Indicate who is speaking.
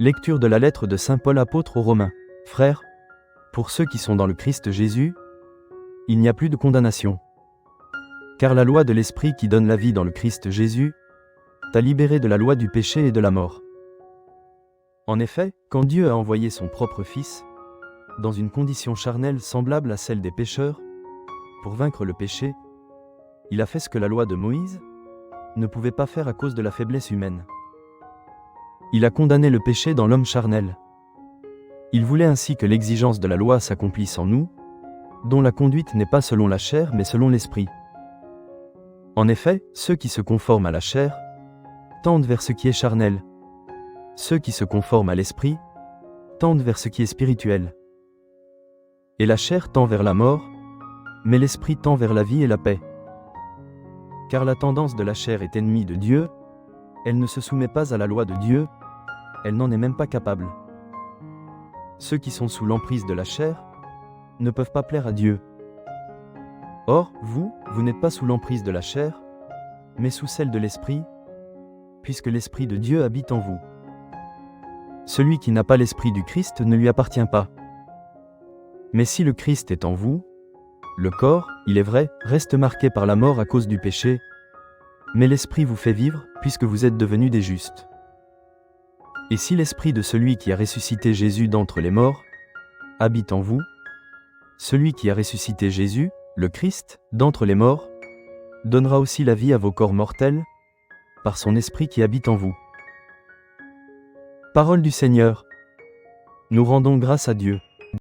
Speaker 1: Lecture de la lettre de saint Paul apôtre aux Romains. Frères, pour ceux qui sont dans le Christ Jésus, il n'y a plus de condamnation. Car la loi de l'Esprit qui donne la vie dans le Christ Jésus t'a libéré de la loi du péché et de la mort. En effet, quand Dieu a envoyé son propre Fils, dans une condition charnelle semblable à celle des pécheurs, pour vaincre le péché, il a fait ce que la loi de Moïse ne pouvait pas faire à cause de la faiblesse humaine. Il a condamné le péché dans l'homme charnel. Il voulait ainsi que l'exigence de la loi s'accomplisse en nous, dont la conduite n'est pas selon la chair mais selon l'esprit. En effet, ceux qui se conforment à la chair tendent vers ce qui est charnel. Ceux qui se conforment à l'esprit tendent vers ce qui est spirituel. Et la chair tend vers la mort, mais l'esprit tend vers la vie et la paix. Car la tendance de la chair est ennemie de Dieu, elle ne se soumet pas à la loi de Dieu, elle n'en est même pas capable. Ceux qui sont sous l'emprise de la chair ne peuvent pas plaire à Dieu. Or, vous n'êtes pas sous l'emprise de la chair, mais sous celle de l'esprit, puisque l'Esprit de Dieu habite en vous. Celui qui n'a pas l'Esprit du Christ ne lui appartient pas. Mais si le Christ est en vous, le corps, il est vrai, reste marqué par la mort à cause du péché, mais l'Esprit vous fait vivre, puisque vous êtes devenus des justes. Et si l'Esprit de celui qui a ressuscité Jésus d'entre les morts habite en vous, celui qui a ressuscité Jésus, le Christ, d'entre les morts, donnera aussi la vie à vos corps mortels, par son Esprit qui habite en vous. Parole du Seigneur. Nous rendons grâce à Dieu.